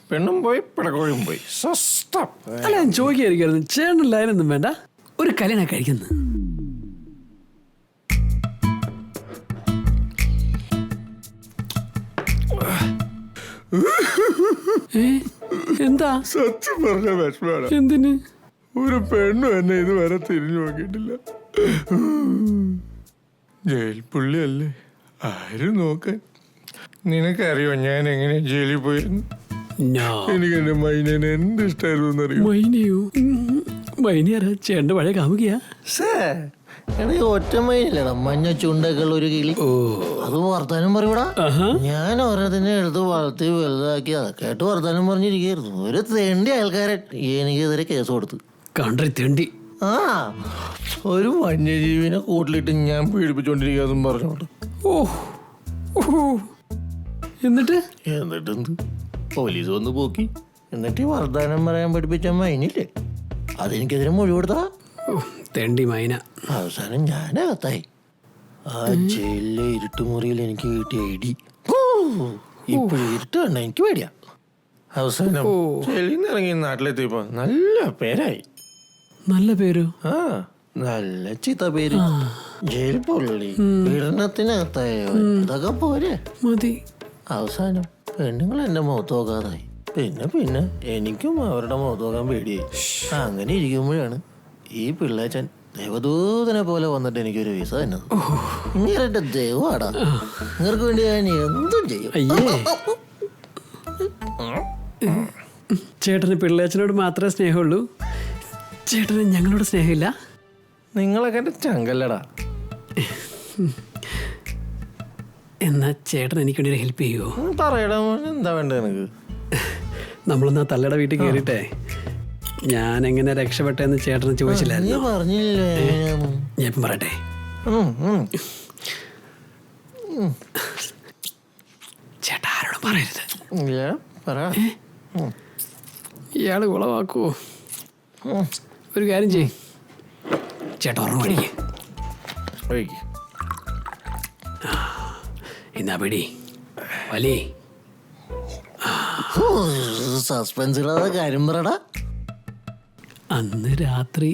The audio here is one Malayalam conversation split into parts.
പെണ്ണും പോയി പിടക്കോഴും പോയി. അല്ല ഞാൻ ചോദിക്കായിരിക്കും, ചേട്ടൻ ലൈനൊന്നും വേണ്ട, ഒരു കല്യാണം കഴിക്കുന്നു. എന്താ സത്യം പറഞ്ഞ വിഷമാണ്. എന്തിന്? ഒരു പെണ്ണും എന്നെ ഇതുവരെ തിരിഞ്ഞു നോക്കിയിട്ടില്ല. ജയിൽ പുള്ളിയല്ലേ, ആരും നോക്കാൻ. നിനക്കറിയോ ഞാൻ എങ്ങനെ ജയിലിൽ പോയിരുന്നു? എനിക്ക് എന്റെ മൈനേനെ എന്ത് ഇഷ്ടമായിരുന്നു അറിയോ? മൈനയോ? മൈനയാരാ? ചേട്ടന്റെ പഴയ കാമുകിയാ? ഒറ്റ മൈനല്ലടാ, മഞ്ഞ ചുണ്ടൊക്കെ ഉള്ള ഒരു കിളി. അത് വർത്താനം പറയൂടാ. ഞാൻ ഓരോന്നിനെ എടുത്ത് വളർത്തി വലുതാക്കി അതൊക്കെ ആയിട്ട് വർത്താനം പറഞ്ഞിരിക്കുന്നു. ഒരു തെണ്ടി ആൾക്കാരൻ എനിക്കെതിരെ കേസ് കൊടുത്തു. കണ്ടറി തെണ്ടി. ആ ഒരു വന്യജീവിനെ കൂട്ടിലിട്ട് ഞാൻ പീഡിപ്പിച്ചോണ്ടിരിക്കാന്നും പറഞ്ഞോണ്ട്. എന്നിട്ട് എന്നിട്ടെന്ത്, പോലീസ് വന്ന് പോക്കി. എന്നിട്ട് ഈ വർത്താനം പറയാൻ പഠിപ്പിച്ച മൈനില്ലേ, അതെനിക്കെതിരെ മൊഴി കൊടുത്തടാ. തെണ്ടി മൈന. അവസാനം ഞാനകത്തായി. ആ ജയിലിലെ ഇരുട്ടുമുറിയിൽ എനിക്ക് കിട്ടിയ ഇടി ഇപ്പോഴും ഇരുട്ട് കണ്ട എനിക്ക് പേടിയാ. അവസാനം ജയിലിൽ നിന്ന് ഇറങ്ങി നാട്ടിലെത്തിയപ്പോ നല്ല പേരായി. നല്ല പേരോ? ആ നല്ല ചീത്ത പേര്. ജയിൽ പുള്ളി, പീഡനത്തിനകത്തായോ, ഇതൊക്കെ പോരെ മതി. അവസാനം പെണ്ണുങ്ങൾ എന്റെ മുഖത്ത് നോക്കാതായി. പിന്നെ എനിക്കും അവരുടെ മുഖത്ത് നോക്കാൻ പേടിയായി. അങ്ങനെ ഇരിക്കുമ്പോഴാണ് ഈ പിള്ളേച്ചൻ ദേവദൂതനെ പോലെ വന്നിട്ട് എനിക്കൊരു വിസ തന്നത്. ഇങ്ങനെ ദൈവമാടാ, നിങ്ങൾക്ക് വേണ്ടി ഞാൻ എന്തും ചെയ്യും. അയ്യേ, ചേട്ടന് പിള്ളേച്ചനോട് മാത്രമേ സ്നേഹമുള്ളൂ, ചേട്ടന് ഞങ്ങളോട് സ്നേഹമില്ല? നിങ്ങളൊക്കെ എന്റെ ചങ്കല്ലടാ. എന്നാ ചേട്ടൻ എനിക്ക് വേണ്ടി ഹെൽപ്പ് ചെയ്യുമോ? പറയടാ, എന്താ വേണ്ടത് നിനക്ക്? നമ്മളൊന്നാ തള്ളയുടെ വീട്ടിൽ കയറിയിട്ടേ ഞാൻ എങ്ങനെ രക്ഷപ്പെട്ടെന്ന് ചേട്ടന് ചോദിച്ചില്ലായിരുന്നു. പറഞ്ഞില്ലേ? ഞാൻ ഇപ്പം പറയട്ടെ. ചേട്ടാ ആരോടും പറയരുത്. ഇയാള് കുളവാക്കുവോ? ഒരു കാര്യം ചെയ്യ്, ചേട്ടാ ഓർമ്മ പഠിക്കേ. എന്നാ പിടി വലി. സസ്പെൻസ് ഇടാതെ കാര്യം പറടാ. അന്ന് രാത്രി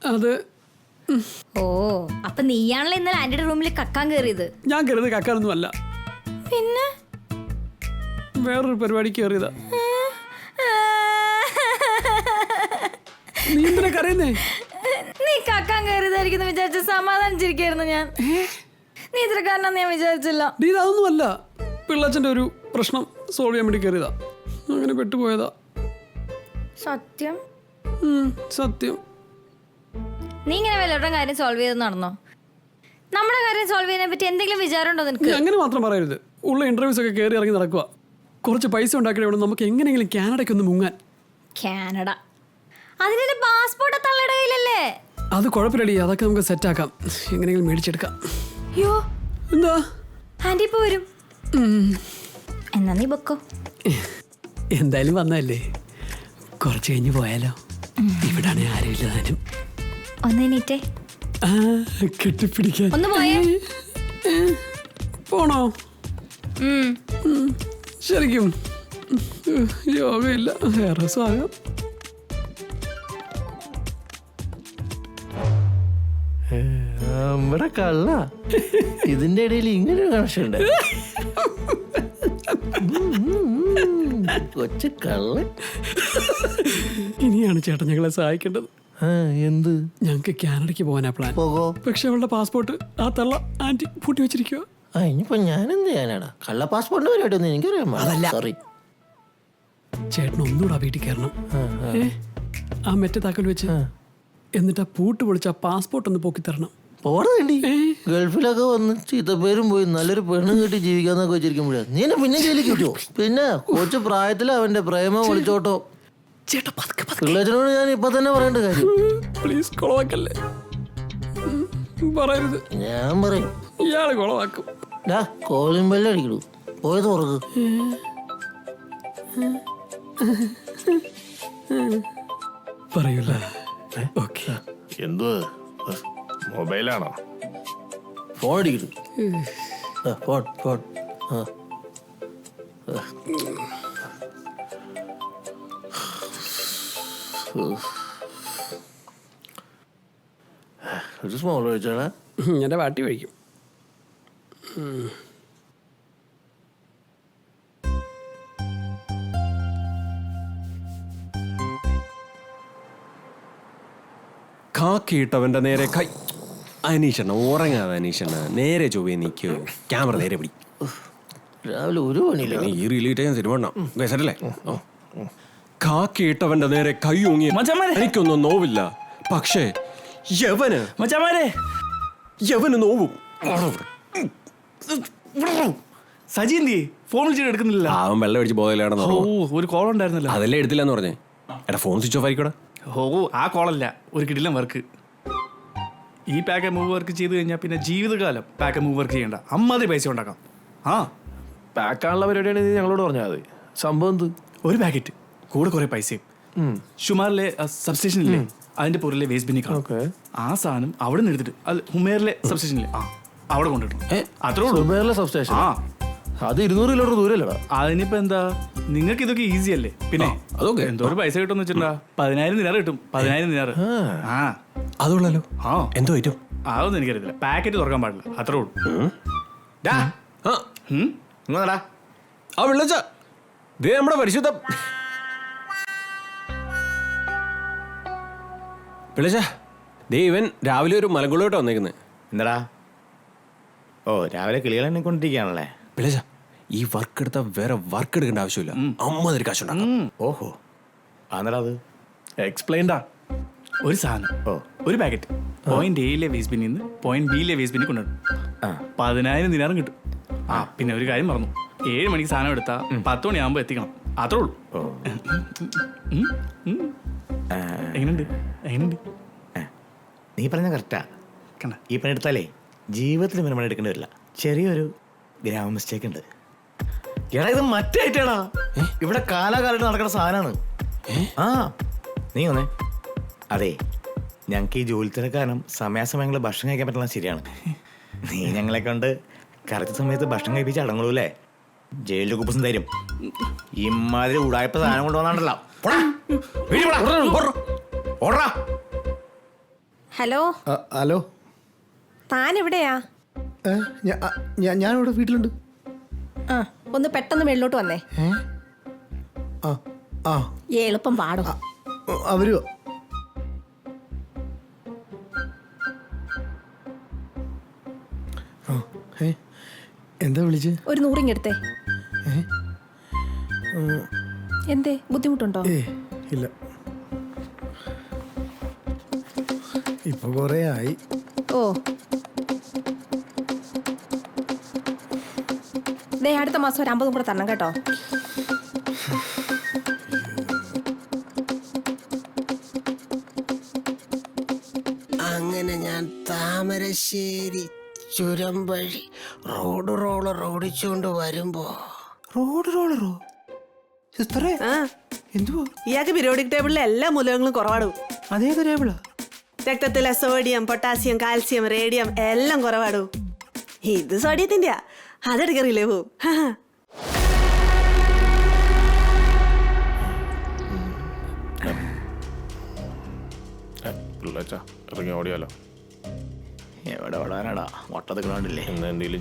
അത് ഓ, അപ്പൊ നീയാണല്ലോ ഇന്നലെ ആന്റിയുടെ റൂമിൽ കക്കാൻ കയറിയത്? ഞാൻ കയറിയത് കക്കാനൊന്നും അല്ല, പിന്നെ വേറൊരു പരിപാടി കയറിയതാ. നീ എന്തിനാ കരയുന്നേ? നീ കക്കാൻ കയറിയതായിരിക്കും വിചാരിച്ച സമാധാനിച്ചിരിക്കായിരുന്നു ഞാൻ. നീ ഇത്രക്കാരനാന്ന് ഞാൻ വിചാരിച്ചില്ല. ഇതൊന്നും അല്ല, പിള്ളച്ചന്റെ ഒരു പ്രശ്നം സോൾവ് ചെയ്യാൻ വേണ്ടി കയറിയതാ, അങ്ങനെ പെട്ടുപോയതാ. സത്യം? സത്യം. നീ ഇങ്ങനെ വല്ലവരുടെ കാര്യം സോൾവ് ചെയ്ത് നടന്നോ? നമ്മുടെ കാര്യം സോൾവ് ചെയ്യാനെ പറ്റി എന്തെങ്കിലും വിചാരം ഉണ്ടോ നിനക്ക്? അങ്ങനെ മാത്രം പറയരുത്. ഉള്ള ഇന്റർവ്യൂസ് ഒക്കെ കയറി ഇറങ്ങി നടക്കുക. കുറച്ച് പൈസ ഉണ്ടാക്കിയിട്ട് വേണം നമുക്ക് എങ്ങനെയെങ്കിലും കാനഡയ്ക്ക് ഒന്ന് മുങ്ങാൻ. കാനഡ? അതിന്റെ പാസ്പോർട്ട് തള്ളയുടെ കയ്യിലല്ലേ? അത് കുഴപ്പമില്ലടി, അതൊക്കെ നമുക്ക് സെറ്റ് ആക്കാം, എങ്ങനെയെങ്കിലും മേടിച്ചെടുക്കാം. യോ എന്താ? ആന്റി ഇപ്പൊ വരും. എന്നാ നീ ബൊക്കോ. എന്തായാലും വന്നല്ലേ, കുറച്ച് കഴിഞ്ഞ് പോയാലോ? ഇവിടാണ് ആരുമില്ല താനും. ഒന്ന് എണീറ്റേ. കെട്ടിപ്പിടിക്കാൻ ഒന്ന് പോയേ. പോണോ? ശരിക്കും യോഗയില്ല, വേറെ സ്വാഗതം. നമ്മുടെ കള്ള ഇതിന്റെ ഇടയിൽ ഇങ്ങനെ ഒരു കണക്ഷൻ ഉണ്ട്. കൊച്ചു കള്ള. ഇനിയാണ് ചേട്ടൻ ഞങ്ങളെ സഹായിക്കേണ്ടത്. എന്ത്? ഞങ്ങൾക്ക് കാനഡയ്ക്ക് പോകാനാ പ്ലാൻ. പോകോ. പക്ഷെ അവളുടെ പാസ്പോർട്ട് ആ തള്ള ആന്റി പൂട്ടി വെച്ചിരിക്കുക. ഇനിയിപ്പോ ഞാൻ എന്ത് ചെയ്യാനാടാ? കള്ള പാസ്പോർട്ടിന് പരിപാടിയൊന്നും എനിക്കറിയാം. അതല്ല. സോറി. ചേട്ടൻ ഒന്നുകൂടെ വീട്ടിൽ കയറണം. ആ മെറ്റ താക്കോൽ വെച്ച് എന്നിട്ട് ആ പൂട്ട് പൊളിച്ച് ആ പാസ്പോർട്ട് ഒന്ന് പൊക്കി തരണം. പോടാ വേണ്ടി ഗൾഫിലൊക്കെ വന്ന് ചീത്തപ്പേരും പോയി നല്ലൊരു പെണ്ണ് കെട്ടി ജീവിക്കാന്നൊക്കെ വെച്ചിരിക്കുമ്പോഴേ നീ പിന്നെ ജയിലിൽ കിട്ടുമോ? പിന്നെ കൊച്ചു പ്രായത്തിൽ അവന്റെ പ്രേമം വിളിച്ചോട്ടോ. ചേട്ടാ പതുക്കെ പിള്ളേച്ചനോട് ഞാൻ ഇപ്പൊ തന്നെ പറയേണ്ട കാര്യം. പ്ലീസ് കുളവാക്കല്ലേ. പറയരുത്, ഞാൻ പറയും. ഇയാള് കുളവാക്കും. കോളിംഗ് ബെല്ല് അടിക്കണു, പോയത് തുറക്ക്. പറയൂല. ഓക്കെ. എന്തോ മൊബൈലാണോ? ഫോൺ അടിക്കണു. Phone phone. ഒരു സ്മോൾ കഴിച്ചാടാ. എൻ്റെ പാട്ടി കഴിക്കും. കാക്കിയിട്ടവന്റെ നേരെ കൈ. അനീഷണ്ണ ഉറങ്ങാതെ, അനീഷണ്ണ നേരെ ചൊവ്വേ നിൽക്കോ. ക്യാമറ നേരെ പിടി. രാവിലെ ഒരു പണിയില്ല. ഈ റീലിട്ട് ഞാൻ സിനിമ കേസല്ലേ. കാക്കിയിട്ടവന്റെ നേരെ കൈ ഊങ്ങി. എനിക്കൊന്നും നോവില്ല, പക്ഷേ യവന് നോവും. സജി എന്തി ഫോൺ വിളിച്ചിട്ട് എടുക്കുന്നില്ല. അവൻ വെള്ളം അടിച്ച് പോകലാണെന്ന്. ഒരു കോൾ ഉണ്ടായിരുന്നല്ലോ. അതല്ലേ എടുത്തില്ലെന്ന് പറഞ്ഞേ. എടാ ഫോൺ സ്വിച്ച് ഓഫ് ആയിക്കോടാ. ആ കോളല്ല, ഒരു കിടിലം വർക്ക്. ഈ പാക്ക് മൂവ് വർക്ക് ചെയ്ത് കഴിഞ്ഞാൽ പിന്നെ ജീവിതകാലം പാക്ക് മൂവ് വർക്ക് ചെയ്യണ്ട, അമ്മാതിരി പൈസ ഉണ്ടാക്കാം. ആ പാക്കാനുള്ള പരിപാടിയാണ് നീ ഞങ്ങളോട് പറഞ്ഞാൽ മതി. സംഭവം എന്ത്? ഒരു പാക്കറ്റ് കൂടെ കുറെ പൈസയും. ഷുമാറിലെ സബ്സ്റ്റേഷനില്ലേ, അതിന്റെ പുറയിലെ വേസ്റ്റ് ബിന്നി കാണും. ആ സാധനം അവിടെ നിന്ന് എടുത്തിട്ട് അത് ഹുമേറിലെ സബ്സ്റ്റേഷനില്ലേ അവിടെ കൊണ്ടിട്ടു. അത്രേ ഉള്ളൂ. സബ്സ്റ്റേഷൻ. ആ അത് 200 കിലോമീറ്റർ ദൂരല്ലടാ. അതിനിപ്പോ എന്താ, നിങ്ങൾക്ക് ഇതൊക്കെ ഈസി അല്ലേ. പിന്നെ അതൊക്കെ എന്തോ ഒരു പൈസ കിട്ടും വെച്ചിട്ടുണ്ടാ. 10,000 ദിനാർ കിട്ടും. 10,000 ദിനാർ. ആ അതുള്ളല്ലോ. ആ എന്തോ ഏറ്റവും അതൊന്നും എനിക്കറിയത്തില്ല. പാക്കറ്റ് തുറക്കാൻ പാടില്ല, അത്രേ ഉള്ളൂ. ആ വിളിച്ച ദേ നമ്മുടെ പരിശുദ്ധ വിളിച്ച ദേ ഇവൻ രാവിലെ ഒരു മലങ്കുളോട്ട് വന്നേക്കുന്നത്. എന്താടാ? ഓ, രാവിലെ കിളികളെന്നെ കൊണ്ടിരിക്കുകയാണല്ലേ. വിളിച്ച ഈ വർക്ക് എടുത്താൽ വേറെ വർക്ക് എടുക്കേണ്ട ആവശ്യമില്ല. അമ്മ കാശുണ്ടാക്കാം. ഓഹോ, ആന്നടാ അത്? എക്സ്പ്ലെയിൻഡാ. ഒരു സാധനം, ഒരു പാക്കറ്റ് പോയിന്റ് എയിലെ വേസ്റ്റ് ബിന്നിൽ നിന്ന് പോയിന്റ് ബിയിലെ വേസ്റ്റ് ബിന്നിൽ കൊണ്ടുവരും. 10,000 ദിനാറും കിട്ടും. ആ പിന്നെ ഒരു കാര്യം പറഞ്ഞു, 7 മണിക്ക് സാധനം എടുത്താൽ 10 മണിയാകുമ്പോൾ എത്തിക്കണം, അത്രേ ഉള്ളൂ. എങ്ങനെയുണ്ട്? നീ പറഞ്ഞ കറക്റ്റാ. കണ്ട ഈ പണി എടുത്താലേ ജീവിതത്തിൽ പിന്നെ പണി എടുക്കേണ്ടി വരില്ല. ചെറിയൊരു ഗ്രാമ മിസ്റ്റേക്ക് ഉണ്ട്. എടാ, ഇത് മറ്റായിട്ടാടാ. ഇവിടെ കാലാകാലത്ത് നടക്കുന്ന സാധനമാണ്. ആ നീ വന്നേ. അതെ, ഞങ്ങൾക്ക് ഈ ജോലി തിരക്കാരണം സമയാസമയങ്ങളിൽ ഭക്ഷണം കഴിക്കാൻ പറ്റുന്നത് ശരിയാണ്. നീ ഞങ്ങളെ കൊണ്ട് കറക്റ്റ് സമയത്ത് ഭക്ഷണം കഴിപ്പിച്ച് അടങ്ങൂല്ലേ. ജയിലിൽ കുപ്പസും തരും. ഇമാതിരി ഉടായ്പ സാധനം കൊണ്ടുവന്നാണ്ടല്ലോ. ഹലോ ഹലോ, താൻ എവിടെയാ? ഞാനിവിടെ വീട്ടിലുണ്ട്. ആ ഒന്ന് പെട്ടെന്ന് വെളിലോട്ട് വന്നേ. ആ ആ എളുപ്പം പാടും. അവരുവോ? എന്താ വിളിച്ച്? ഒരു 100 ഇങ്ങെടുത്തേ. എന്തേ, ബുദ്ധിമുട്ടുണ്ടോ? ഇല്ല, ഇപ്പൊ കൊറേ ആയി. ഓ ദേ, അടുത്ത മാസം ഒരു 50 കൂടെ തരണം കേട്ടോ. അങ്ങനെ ഞാൻ താമരശ്ശേരി ചുരം വഴി റോഡ് റോളർ ഓടിച്ചുകൊണ്ട് വരുമ്പോ റോഡ് റോളറോ? സിസ്റ്ററേ, എന്തുവാ? ഇയാൾക്ക് പീരിയോഡിക് ടേബിളിലെ എല്ലാ മൂലകങ്ങളും കുറവാടും. അതേത് ടേബിളാ? രക്തത്തിലെ സോഡിയം, പൊട്ടാസ്യം, കാൽസ്യം, റേഡിയം എല്ലാം കുറവാടും. ഇത് സോഡിയത്തിന്റെയാ, അതെടുക്കറിയില്ലേ പോവും. ഇറങ്ങി ഓടിയാലോ? എവിടെ ഓടാനാടാ, വട്ടത്തൊക്കെ കണ്ടില്ലേ. എന്നാ എന്തെങ്കിലും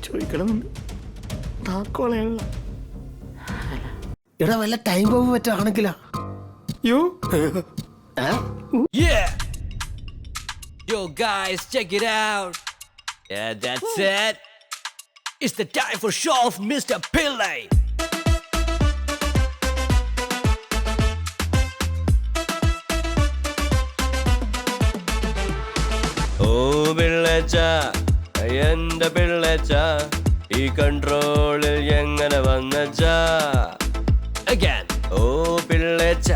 ചോദിക്കണമെന്നുണ്ട്. താക്കോളയുള്ള എടാ വല്ല ടൈം ബോംബ് പറ്റാണെങ്കിലാ. Yo guys, check it out. Yeah, that's it. It's the time for show of Mr. Pillay. ഓ പിള്ളേച്ച എന്റെ പിള്ളേച്ച ഈ കൺട്രോളിൽ എങ്ങനെ വന്നച്ചാ Again. ഓ പിള്ളേച്ച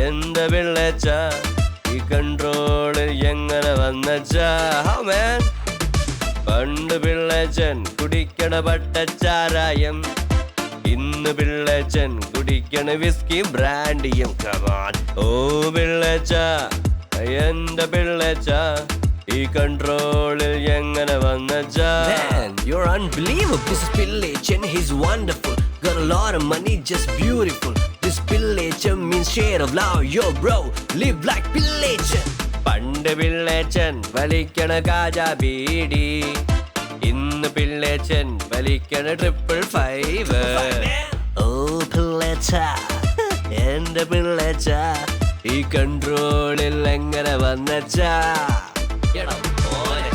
എന്റെ പിള്ളേച്ച ഈ കൺട്രോളിൽ എങ്ങനെ വന്നച്ചാ How man? പണ്ട് പിള്ളേച്ചൻ കുടിക്കണ പട്ടച്ചാരായം ഇന്ന് പിള്ളേച്ചൻ കുടിക്കണ വിസ്കി ബ്രാൻഡിയും കമാൻ ഓ പിള്ളേച്ച എന്റെ പിള്ളേച്ച ഈ കൺട്രോളിൽ എങ്ങനെ വന്നച്ചാ Man, you're unbelievable. This is Pillachan, he's wonderful. Got a lot of money, just beautiful. This Pillachan means share of love. Yo bro, live like Pillachan. പണ്ട് പിള്ളേച്ചൻ വലിക്കണ കാജ ബീഡി ഇന്ന് പിള്ളേച്ചൻ വലിക്കണ 555 ഓ പിള്ളേച്ച എന്റെ പിള്ളേച്ച ഈ കൺട്രോളിൽ എങ്ങനെ വന്നച്ചാ എടാ മോനെ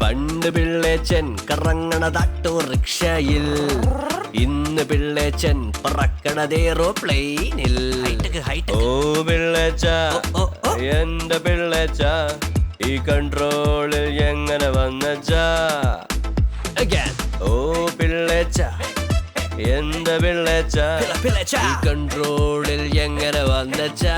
പണ്ട് പിള്ളേച്ചൻ കറങ്ങണതാട്ടോ റിക്ഷയിൽ ഇന്ന് പിള്ളേച്ചൻ പറക്കണത് എയ്റോപ്ലെയിനിൽ ഓ പിള്ളേച്ച എന്റെ പിള്ളേച്ച ഈ കൺട്രോളിൽ എങ്ങനെ വന്നച്ചാ ഓ പിള്ളേച്ച എന്റെ പിള്ളേച്ച ഈ കൺട്രോളിൽ എങ്ങനെ വന്നച്ചാ